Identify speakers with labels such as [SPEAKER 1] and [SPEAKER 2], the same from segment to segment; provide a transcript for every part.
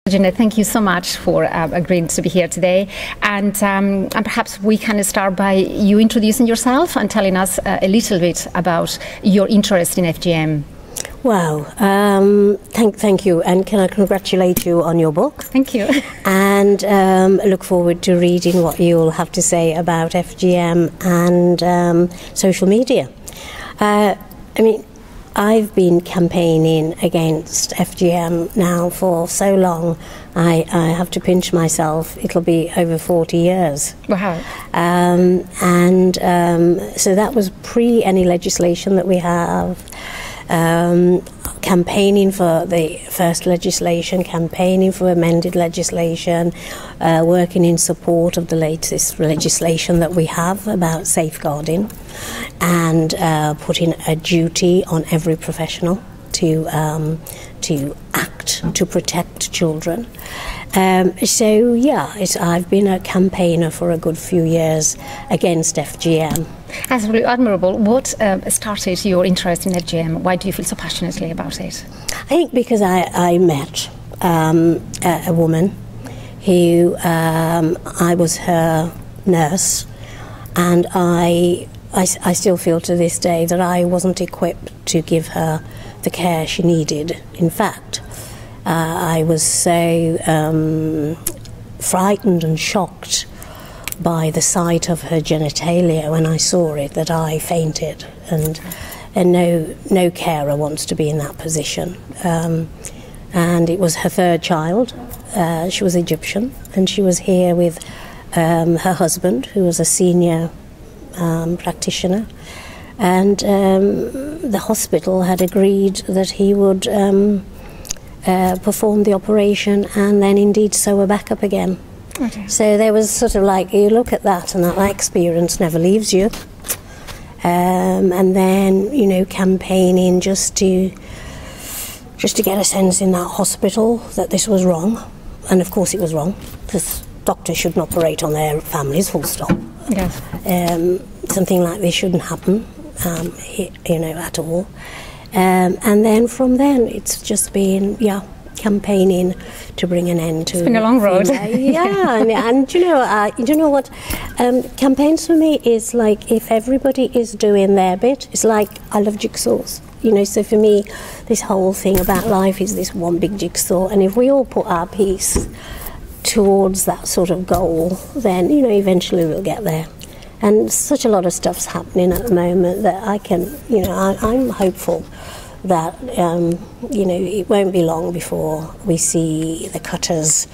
[SPEAKER 1] Jennette, thank you so much for agreeing to be here today. And perhaps we can start by you introducing yourself and telling us a little bit about your interest in FGM.
[SPEAKER 2] Wow, thank you, and can I congratulate you on your book?
[SPEAKER 1] Thank you.
[SPEAKER 2] And look forward to reading what you'll have to say about FGM and social media. I've been campaigning against FGM now for so long, I have to pinch myself, it'll be over 40 years.
[SPEAKER 1] Wow.
[SPEAKER 2] So that was pre any legislation that we have. Campaigning for the first legislation, campaigning for amended legislation, working in support of the latest legislation that we have about safeguarding, and putting a duty on every professional to act to protect children. I've been a campaigner for a good few years against FGM.
[SPEAKER 1] That's really admirable. What started your interest in FGM? Why do you feel so passionately about it?
[SPEAKER 2] I think because I met a woman who I was her nurse, and I still feel to this day that I wasn't equipped to give her the care she needed. In fact, I was so frightened and shocked by the sight of her genitalia when I saw it that I fainted, and no carer wants to be in that position. And it was her third child. She was Egyptian, and she was here with her husband, who was a senior practitioner, and the hospital had agreed that he would perform the operation and then indeed sew her back up again. Okay. So there was sort of like, you look at that and that experience never leaves you. And then, campaigning just to get a sense in that hospital that this was wrong. And of course it was wrong, because doctors shouldn't operate on their families, full stop.
[SPEAKER 1] Yes.
[SPEAKER 2] Something like this shouldn't happen, at all. And then from then it's just been, campaigning to bring an end to.
[SPEAKER 1] It's been a long road.
[SPEAKER 2] And you know what? Campaigns for me is like, if everybody is doing their bit, it's like I love jigsaws. So for me, this whole thing about life is this one big jigsaw, and if we all put our piece towards that sort of goal, then eventually we'll get there. And such a lot of stuff's happening at the moment that I can, I'm hopeful that, it won't be long before we see the cutters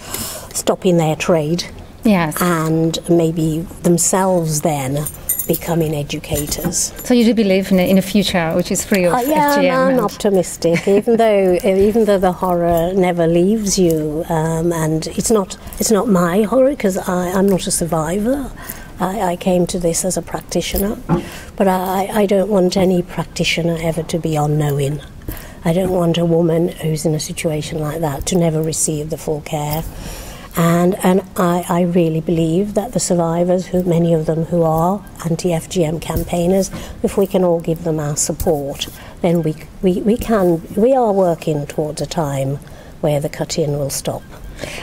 [SPEAKER 2] stopping their trade.
[SPEAKER 1] Yes.
[SPEAKER 2] And maybe themselves then becoming educators.
[SPEAKER 1] So you do believe in a future which is free of FGM?
[SPEAKER 2] Yeah, I'm optimistic, even though the horror never leaves you, and it's not my horror, because I'm not a survivor. I came to this as a practitioner, but I don't want any practitioner ever to be unknowing. I don't want a woman who's in a situation like that to never receive the full care. And I really believe that the survivors, many of them who are anti-FGM campaigners, if we can all give them our support, then we are working towards a time where the cutting will stop.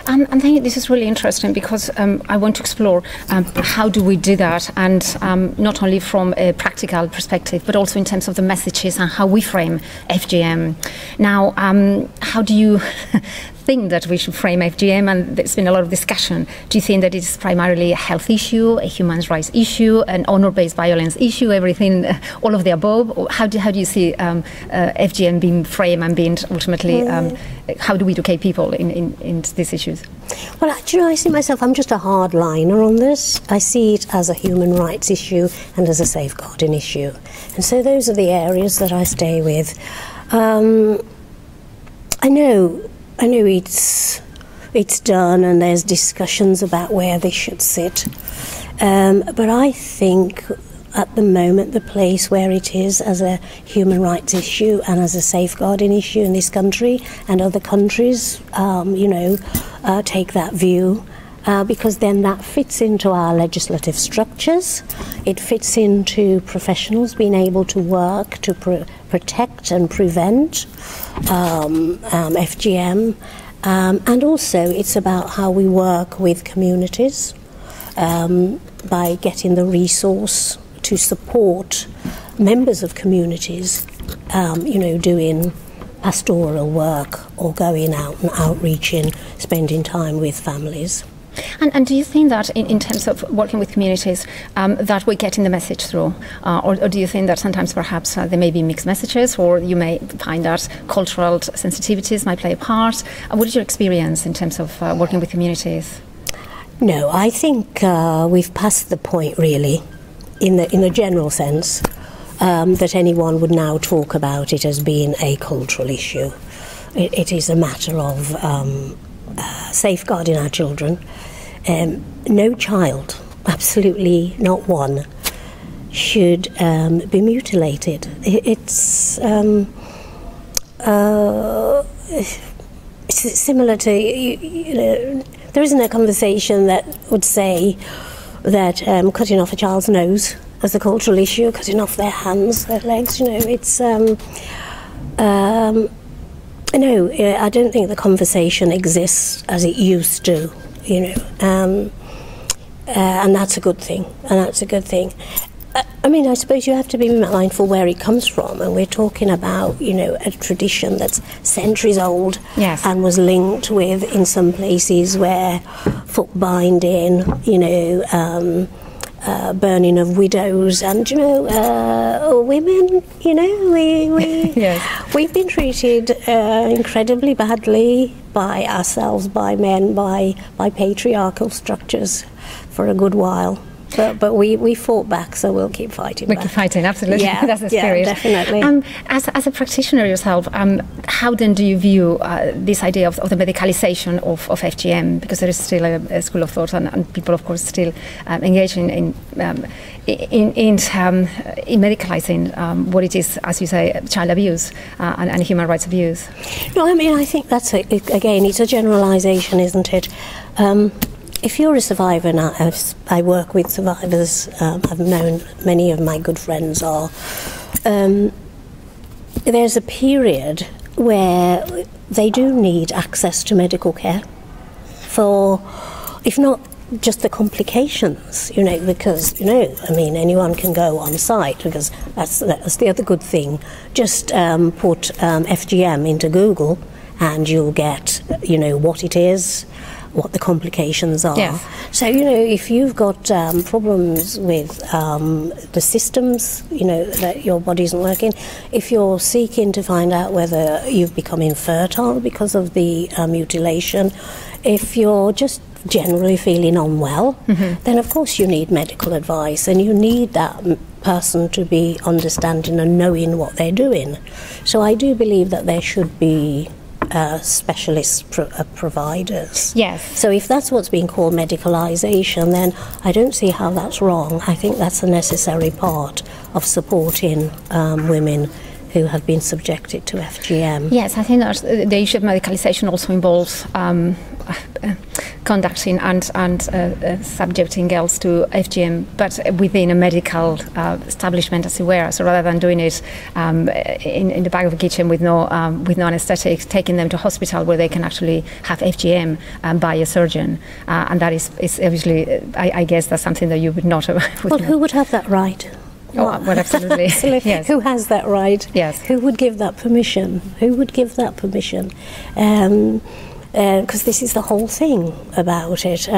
[SPEAKER 1] I think this is really interesting, because I want to explore how do we do that, and not only from a practical perspective, but also in terms of the messages and how we frame FGM. Now, how do you think that we should frame FGM? And there's been a lot of discussion. Do you think that it's primarily a health issue, a human rights issue, an honor-based violence issue, everything, all of the above? Or how do you see FGM being framed and being ultimately, how do we educate people in these issues?
[SPEAKER 2] Well, I see myself, I'm just a hardliner on this. I see it as a human rights issue and as a safeguarding issue. And so those are the areas that I stay with. I know it's done, and there's discussions about where they should sit. But I think at the moment the place where it is as a human rights issue and as a safeguarding issue in this country and other countries, take that view. Because then that fits into our legislative structures. It fits into professionals being able to work to protect and prevent FGM, And also it's about how we work with communities by getting the resource to support members of communities, doing pastoral work or going out and outreaching, spending time with families.
[SPEAKER 1] And do you think that in terms of working with communities that we're getting the message through? Or do you think that sometimes perhaps there may be mixed messages, or you may find that cultural sensitivities might play a part? What is your experience in terms of working with communities?
[SPEAKER 2] No, I think we've passed the point really, in the general sense, that anyone would now talk about it as being a cultural issue. It is a matter of safeguarding our children. No child, absolutely not one, should be mutilated. It's similar to, there isn't a conversation that would say that cutting off a child's nose as a cultural issue, cutting off their hands, their legs, it's... no, I don't think the conversation exists as it used to, and that's a good thing, I suppose you have to be mindful where it comes from, and we're talking about, a tradition that's centuries old.
[SPEAKER 1] Yes.
[SPEAKER 2] And was linked with, in some places, where foot binding, burning of widows, and women,
[SPEAKER 1] Yes.
[SPEAKER 2] we've been treated incredibly badly by ourselves, by men, by patriarchal structures for a good while. But we fought back, so we'll keep fighting back.
[SPEAKER 1] We keep fighting, absolutely.
[SPEAKER 2] Yeah,
[SPEAKER 1] that's the spirit.
[SPEAKER 2] Yeah, definitely.
[SPEAKER 1] As a practitioner yourself, how then do you view this idea of the medicalization of FGM? Because there is still a school of thought, and people, of course, still engaging in medicalizing what it is, as you say, child abuse and human rights abuse.
[SPEAKER 2] No, I think that's again, it's a generalisation, isn't it? If you're a survivor, and I work with survivors, I've known many of my good friends are, there's a period where they do need access to medical care for, if not just the complications, because, anyone can go on site, because that's the other good thing. Just put FGM into Google and you'll get, what it is, what the complications are.
[SPEAKER 1] Yes.
[SPEAKER 2] So, if you've got problems with the systems, that your body isn't working, if you're seeking to find out whether you've become infertile because of the mutilation, if you're just generally feeling unwell, then of course you need medical advice, and you need that person to be understanding and knowing what they're doing. So I do believe that there should be specialist providers.
[SPEAKER 1] Yes.
[SPEAKER 2] So if that's what's being called medicalisation, then I don't see how that's wrong. I think that's a necessary part of supporting women who have been subjected to FGM.
[SPEAKER 1] Yes, I think that the issue of medicalisation also involves conducting and subjecting girls to FGM, but within a medical establishment, as it were. So rather than doing it in the back of a kitchen with no anaesthetic, taking them to hospital where they can actually have FGM by a surgeon, and that is obviously, I guess that's something that you would not.
[SPEAKER 2] Well, who would have that right?
[SPEAKER 1] Well, absolutely. Yes.
[SPEAKER 2] Who has that right?
[SPEAKER 1] Yes.
[SPEAKER 2] Who would give that permission? Who would give that permission? Because this is the whole thing about it.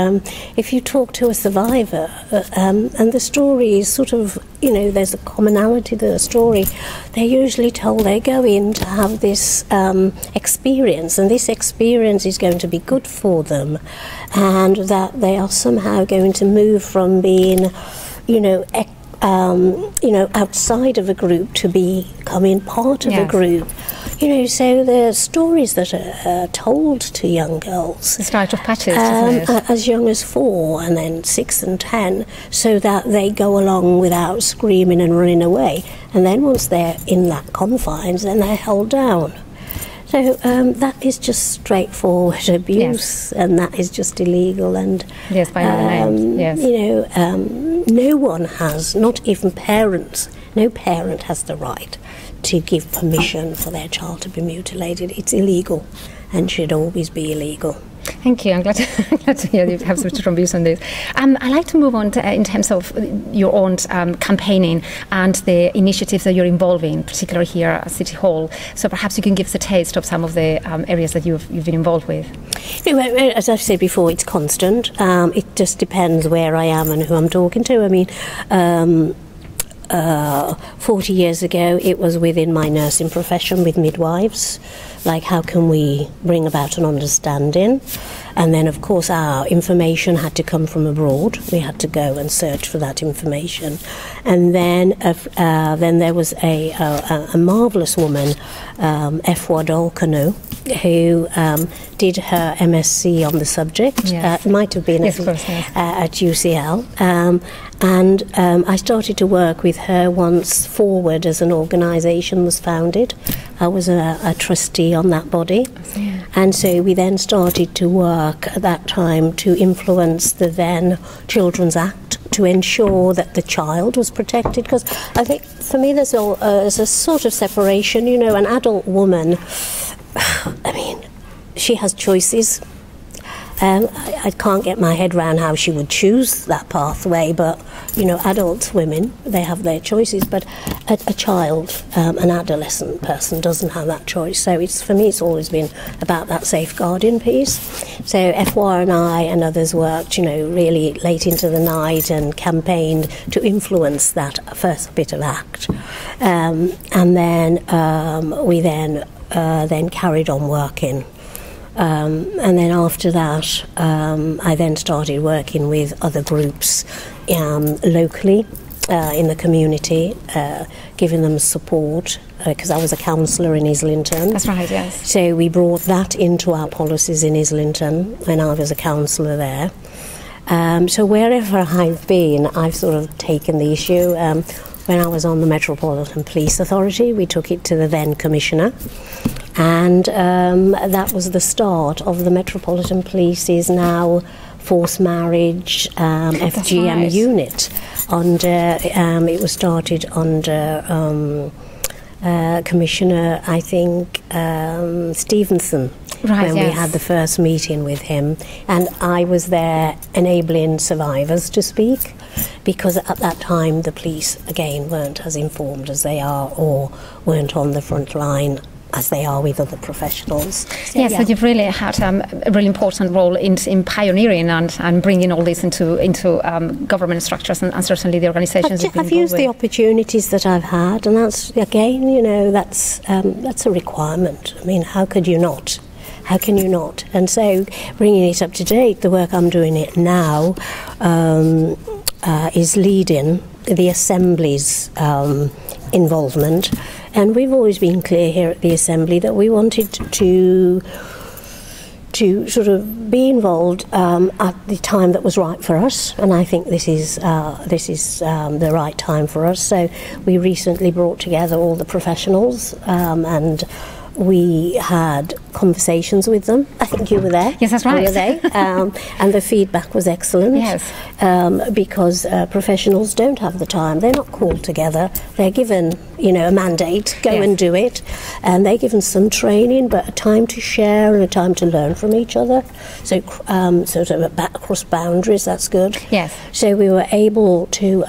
[SPEAKER 2] If you talk to a survivor, and the story is sort of, there's a commonality to the story, they're usually told they go in to have this experience, and this experience is going to be good for them, and that they are somehow going to move from being, outside of a group to becoming part of a group. So the stories that are told to young girls.
[SPEAKER 1] It's rite of passage, isn't it?
[SPEAKER 2] As young as 4 and then 6 and 10, so that they go along without screaming and running away. And then once they're in that confines, then they're held down. So that is just straightforward abuse, and that is just illegal. And
[SPEAKER 1] yes, by all names. Yes.
[SPEAKER 2] No one has, not even parents, no parent has the right to give permission for their child to be mutilated. It's illegal, and should always be illegal.
[SPEAKER 1] Thank you. I'm glad to hear you have such strong views on this. I'd like to move on to, in terms of your own campaigning and the initiatives that you're involved in, particularly here at City Hall. So perhaps you can give us a taste of some of the areas that you've been involved with.
[SPEAKER 2] As I've said before, it's constant. It just depends where I am and who I'm talking to. I mean, 40 years ago, it was within my nursing profession with midwives. Like, how can we bring about an understanding? And then, of course, our information had to come from abroad. We had to go and search for that information. And then there was a marvellous woman, Efwa Dolkanu, who did her MSc on the subject.
[SPEAKER 1] Yes.
[SPEAKER 2] It might have been
[SPEAKER 1] yes, of course, yes.
[SPEAKER 2] At UCL. And I started to work with her once Forward as an organisation was founded. I was a trustee on that body.
[SPEAKER 1] Yeah.
[SPEAKER 2] And so we then started to work at that time to influence the then Children's Act to ensure that the child was protected. Because I think for me there's a sort of separation, you know, an adult woman, I mean, she has choices. I can't get my head around how she would choose that pathway, but, you know, adult women, they have their choices, but a child, an adolescent person doesn't have that choice. So for me, it's always been about that safeguarding piece. So FWAR and I and others worked, you know, really late into the night and campaigned to influence that first bit of act. And then we then carried on working. And then after that, I then started working with other groups locally in the community, giving them support, because I was a councillor in Islington.
[SPEAKER 1] That's right, yes.
[SPEAKER 2] So we brought that into our policies in Islington when I was a councillor there. So wherever I've been, I've sort of taken the issue. When I was on the Metropolitan Police Authority, we took it to the then Commissioner. And that was the start of the Metropolitan Police's now forced marriage FGM
[SPEAKER 1] right.
[SPEAKER 2] unit. It was started under Commissioner, I think, Stevenson.
[SPEAKER 1] Right,
[SPEAKER 2] when
[SPEAKER 1] yes.
[SPEAKER 2] we had the first meeting with him, and I was there enabling survivors to speak, because at that time the police again weren't as informed as they are, or weren't on the front line as they are with other professionals. So,
[SPEAKER 1] yes, so you've really had a really important role in pioneering and bringing all this into government structures and certainly the organisations you've been
[SPEAKER 2] I've
[SPEAKER 1] involved
[SPEAKER 2] used
[SPEAKER 1] with.
[SPEAKER 2] the opportunities that I've had, and that's again, you know, that's a requirement. I mean, how could you not? How can you not? And so, bringing it up to date, the work I'm doing it now is leading the Assembly's involvement. And we've always been clear here at the Assembly that we wanted to sort of be involved at the time that was right for us, and I think this is the right time for us. So we recently brought together all the professionals and we had conversations with them. I think you were there.
[SPEAKER 1] Yes, that's right.
[SPEAKER 2] Were they? And the feedback was excellent.
[SPEAKER 1] Yes.
[SPEAKER 2] Because professionals don't have the time. They're not called together. They're given, you know, a mandate, go
[SPEAKER 1] Yes.
[SPEAKER 2] and do it. And they're given some training, but a time to share and a time to learn from each other. So sort of across boundaries, that's good.
[SPEAKER 1] Yes.
[SPEAKER 2] So we were able to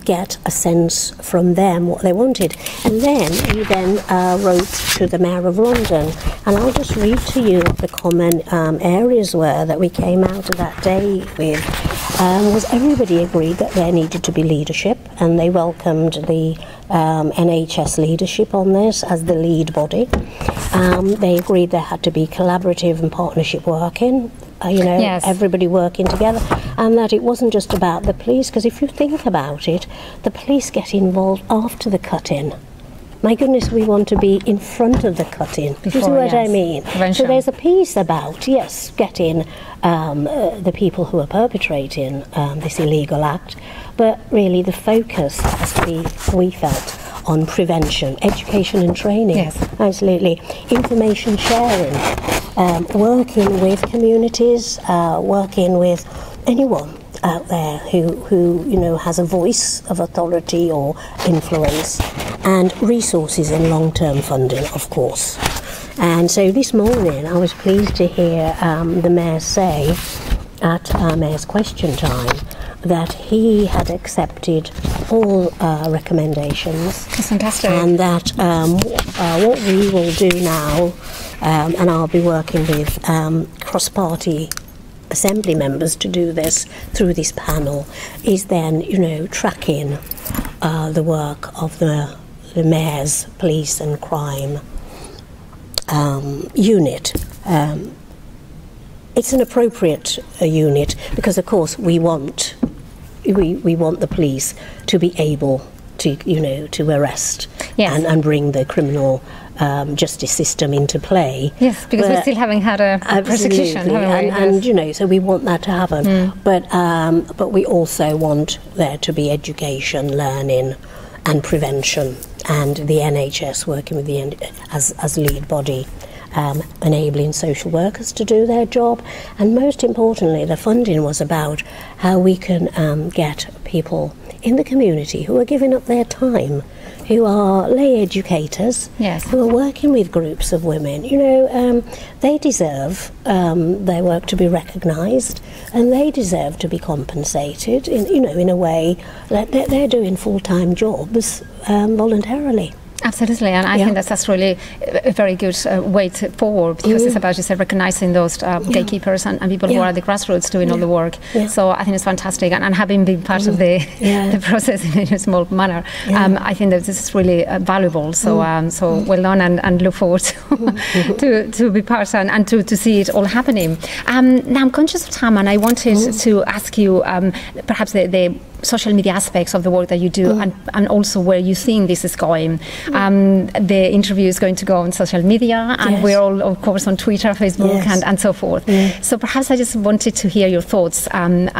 [SPEAKER 2] get a sense from them what they wanted. And then we wrote to the Mayor of London, and I'll just read to you what the common areas were that we came out of that day with. Was everybody agreed that there needed to be leadership, and they welcomed the NHS leadership on this as the lead body. They agreed there had to be collaborative and partnership working,
[SPEAKER 1] Yes.
[SPEAKER 2] everybody working together, and that it wasn't just about the police, because if you think about it, the police get involved after the cut-in. My goodness, we want to be in front of the cut-in. You see what I mean?
[SPEAKER 1] Prevention.
[SPEAKER 2] So there's a piece about, yes, getting the people who are perpetrating this illegal act, but really the focus has to be, we felt, on prevention, education and training.
[SPEAKER 1] Yes.
[SPEAKER 2] Absolutely. Information sharing, working with communities, working with anyone out there who you know has a voice of authority or influence, and resources and long-term funding, of course. And so this morning I was pleased to hear the Mayor say at Mayor's Question Time that he had accepted all recommendations.
[SPEAKER 1] That's fantastic.
[SPEAKER 2] And that what we will do now, and I'll be working with cross-party assembly members to do this through this panel, is then, tracking the work of the Mayor's Police and Crime unit. It's an appropriate unit because, of course, we want the police to be able to, to arrest and bring the criminal justice system into play.
[SPEAKER 1] Yes, because we still haven't had a prosecution, haven't we?
[SPEAKER 2] And so we want that to happen. But we also want there to be education, learning, and prevention, and the NHS working with as lead body. Enabling social workers to do their job, and most importantly the funding was about how we can get people in the community who are giving up their time, who are lay educators, who are working with groups of women. They deserve their work to be recognised, and they deserve to be compensated in a way that they're doing full-time jobs voluntarily.
[SPEAKER 1] Absolutely, and I think that's really a very good way forward, because it's about, you said, recognising those gatekeepers and people who are at the grassroots doing all the work. So I think it's fantastic, and having been part of the process in a small manner, I think that this is really valuable. So so well done, and look forward to be part and to see it all happening. Now I'm conscious of time, and I wanted to ask you perhaps the social media aspects of the work that you do, and also where you think this is going. The interview is going to go on social media, and we're all, of course, on Twitter, Facebook, and so forth. So perhaps I just wanted to hear your thoughts and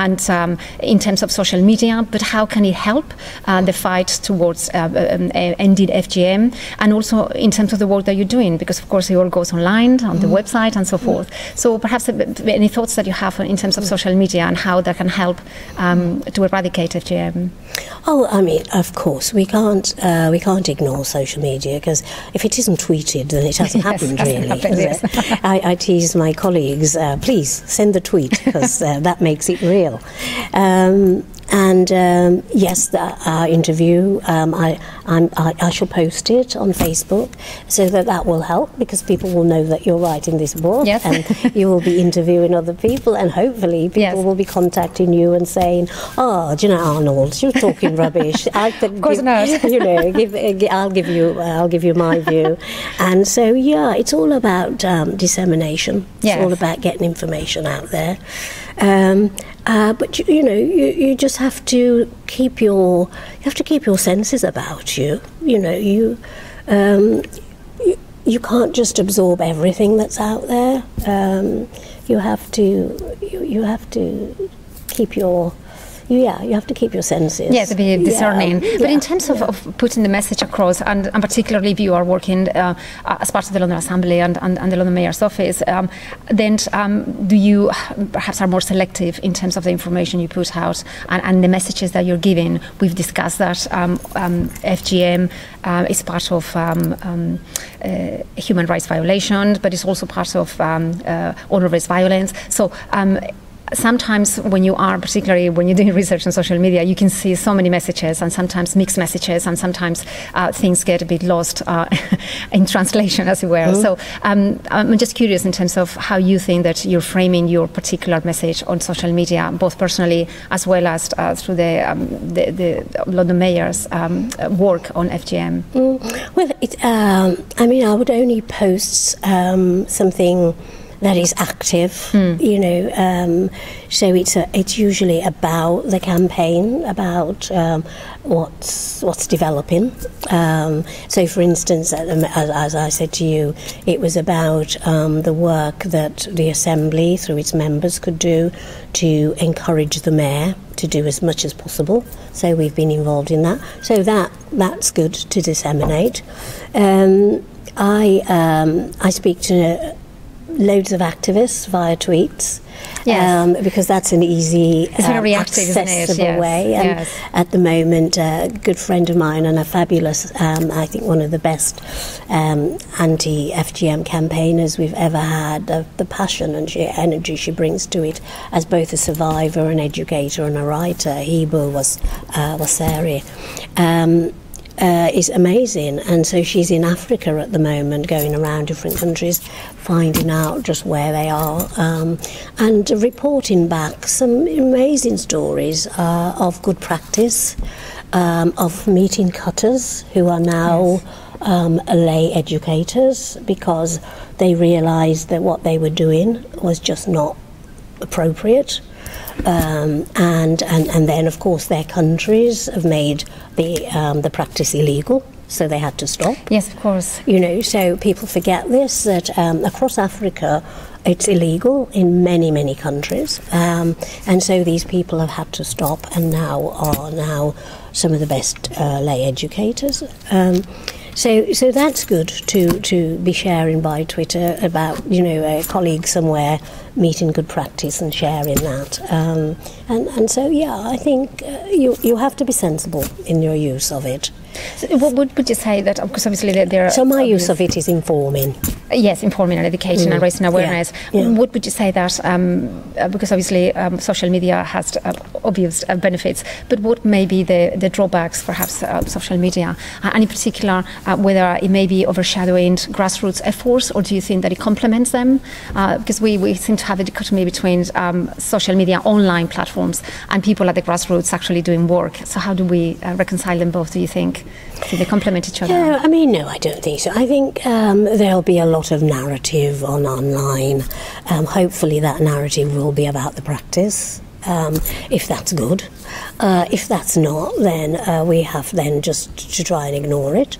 [SPEAKER 1] in terms of social media, but how can it help the fight towards ending FGM, and also in terms of the work that you're doing, because of course it all goes online on the website and so forth. So perhaps any thoughts that you have in terms of social media and how that can help to eradicate FGM?
[SPEAKER 2] Oh, I mean, of course, we can't ignore social media, because if it isn't tweeted, then it hasn't happened, really. I tease my colleagues, please send the tweet, because that makes it real. Yes, our interview, I shall post it on Facebook, so that will help, because people will know that you're writing this book, and you will be interviewing other people, and hopefully people will be contacting you and saying, "Oh, Jennette Arnold, you're talking rubbish."
[SPEAKER 1] Of course not.
[SPEAKER 2] I'll give you my view. And so it's all about dissemination. It's all about getting information out there. But you just have to keep your senses about you. You can't just absorb everything that's out there. You have to keep your you have to keep your senses.
[SPEAKER 1] To be discerning. But in terms of putting the message across, and particularly if you are working as part of the London Assembly and the London Mayor's Office, then do you perhaps are more selective in terms of the information you put out and the messages that you're giving? We've discussed that FGM is part of human rights violations, but it's also part of honor-based violence. So sometimes when particularly when you're doing research on social media, you can see so many messages, and sometimes mixed messages, and sometimes things get a bit lost in translation, as it were. So I'm just curious in terms of how you think that you're framing your particular message on social media, both personally as well as through the London Mayor's work on FGM.
[SPEAKER 2] Well, I mean, I would only post something that is active, so it's usually about the campaign, about what's developing. So, for instance, as I said to you, it was about the work that the Assembly, through its members, could do to encourage the Mayor to do as much as possible. So we've been involved in that. So that's good to disseminate. I speak to loads of activists via tweets,
[SPEAKER 1] Yes.
[SPEAKER 2] Because that's an easy,
[SPEAKER 1] it's very reactive,
[SPEAKER 2] accessible
[SPEAKER 1] isn't it?
[SPEAKER 2] way. And at the moment, a good friend of mine and a fabulous, I think one of the best anti-FGM campaigners we've ever had, the passion and energy she brings to it as both a survivor, an educator and a writer, Hebo Wasari, is amazing. And so she's in Africa at the moment, going around different countries, finding out just where they are, and reporting back some amazing stories of good practice, of meeting cutters who are now lay educators, because they realised that what they were doing was just not appropriate. And then, of course, their countries have made the practice illegal, so they had to stop.
[SPEAKER 1] Yes, of course.
[SPEAKER 2] You know, so people forget this, that across Africa it's illegal in many, many countries. And so these people have had to stop, and now are some of the best lay educators. So that's good to be sharing by Twitter about, you know, a colleague somewhere meeting good practice and sharing that. And so, yeah, I think you have to be sensible in your use of it.
[SPEAKER 1] So what would you say that, because obviously there are...
[SPEAKER 2] So my use of it is informing.
[SPEAKER 1] Yes, informing and education and raising awareness.
[SPEAKER 2] Yeah.
[SPEAKER 1] What would you say that, because obviously social media has obvious benefits, but what may be the drawbacks perhaps of social media? And in particular, whether it may be overshadowing grassroots efforts, or do you think that it complements them? Because we seem to have a dichotomy between social media online platforms and people at the grassroots actually doing work. So how do we reconcile them both, do you think? Do they complement each other?
[SPEAKER 2] Yeah, I mean, no, I don't think so. I think there'll be a lot of narrative online. Hopefully that narrative will be about the practice, if that's good. If that's not, then we have then just to try and ignore it.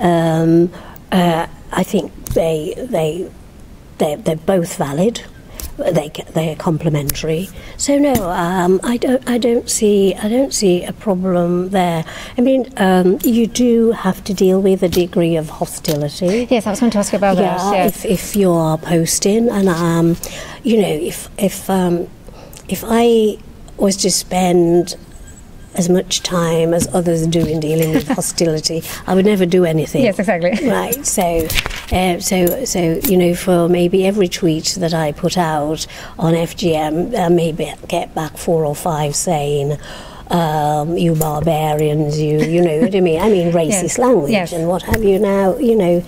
[SPEAKER 2] I think they're both valid. They're complementary. So no, I don't see a problem there. I mean, you do have to deal with a degree of hostility.
[SPEAKER 1] Yes, I was going to ask you about that. Yes.
[SPEAKER 2] If you are posting, and you know, if I was to spend as much time as others do in dealing with hostility, I would never do anything.
[SPEAKER 1] Yes, exactly.
[SPEAKER 2] Right. So you know, for maybe every tweet that I put out on FGM, I maybe get back 4 or 5 saying, "You barbarians, you know what I mean? I mean racist language and what have you." Now, you know,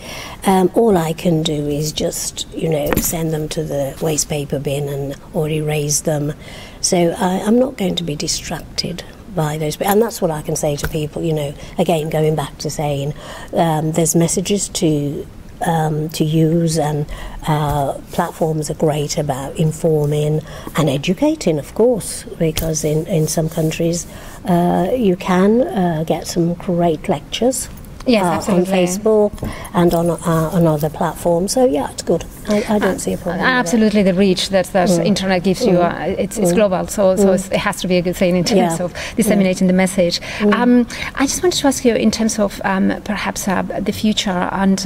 [SPEAKER 2] all I can do is just, you know, send them to the waste paper bin or erase them. So I'm not going to be distracted by those, and that's what I can say to people. You know, again, going back to saying there's messages to use, and platforms are great about informing and educating, of course, because in some countries you can get some great lectures.
[SPEAKER 1] Yes,
[SPEAKER 2] on Facebook and on other platforms. So yeah, it's good. I don't see a problem.
[SPEAKER 1] Absolutely, the reach that internet gives you, it's global. So it has to be a good thing in terms of disseminating the message. I just wanted to ask you in terms of perhaps the future, and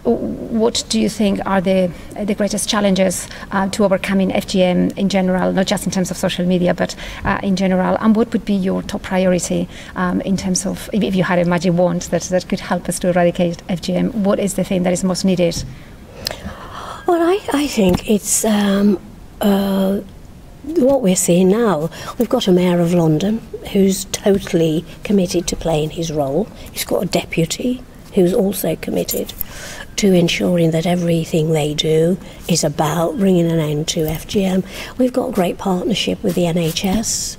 [SPEAKER 1] what do you think are the greatest challenges to overcoming FGM in general, not just in terms of social media, but in general, and what would be your top priority in terms of, if you had a magic wand that could help us to eradicate FGM, what is the thing that is most needed?
[SPEAKER 2] Well, I think it's what we're seeing now. We've got a mayor of London who's totally committed to playing his role. He's got a deputy who's also committed to ensuring that everything they do is about bringing an end to FGM. We've got a great partnership with the NHS.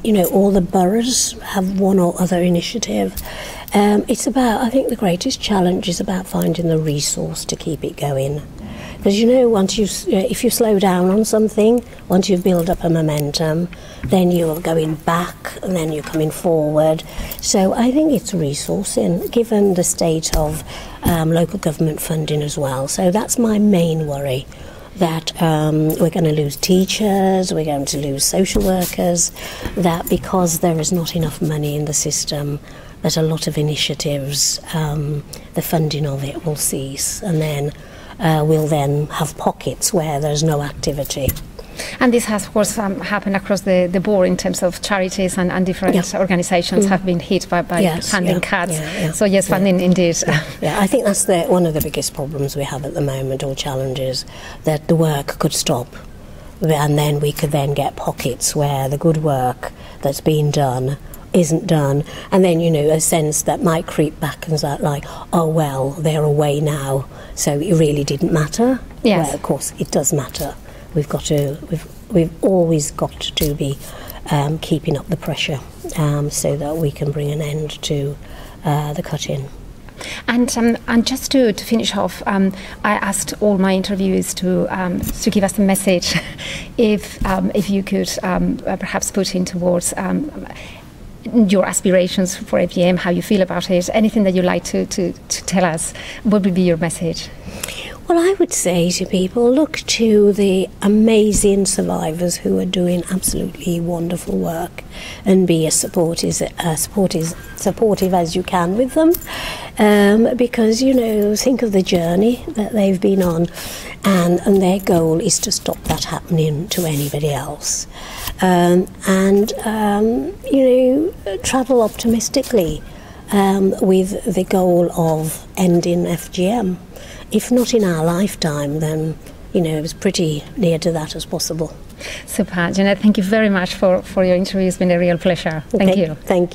[SPEAKER 2] You know, all the boroughs have one or other initiative. It's about, I think the greatest challenge is about finding the resource to keep it going. Because, you know, if you slow down on something, once you've built up a momentum, then you're going back and then you're coming forward. So I think it's resourcing, given the state of local government funding as well. So that's my main worry, that we're going to lose teachers, we're going to lose social workers, that because there is not enough money in the system, that a lot of initiatives, the funding of it will cease, and then we'll then have pockets where there's no activity.
[SPEAKER 1] And this has, of course, happened across the board in terms of charities and different organisations have been hit by funding cuts. So yes, funding indeed.
[SPEAKER 2] Yeah, I think that's one of the biggest problems we have at the moment, or challenges, that the work could stop. And then we could then get pockets where the good work that's been done isn't done, and then a sense that might creep back and start like, oh well, they're away now, so it really didn't matter.
[SPEAKER 1] Yes.
[SPEAKER 2] Well, of course it does matter. We've always got to be keeping up the pressure so that we can bring an end to the cut-in.
[SPEAKER 1] And just to finish off, I asked all my interviewees to give us a message, if you could perhaps put into words your aspirations for FGM, how you feel about it, anything that you'd like to tell us. What would be your message?
[SPEAKER 2] Well, I would say to people, look to the amazing survivors who are doing absolutely wonderful work, and be as supportive as you can with them, because think of the journey that they've been on, and their goal is to stop that happening to anybody else, travel optimistically with the goal of ending FGM. If not in our lifetime, then it was pretty near to that as possible.
[SPEAKER 1] Super. Jennette, thank you very much for your interview. It's been a real pleasure. Thank you.
[SPEAKER 2] Thank you.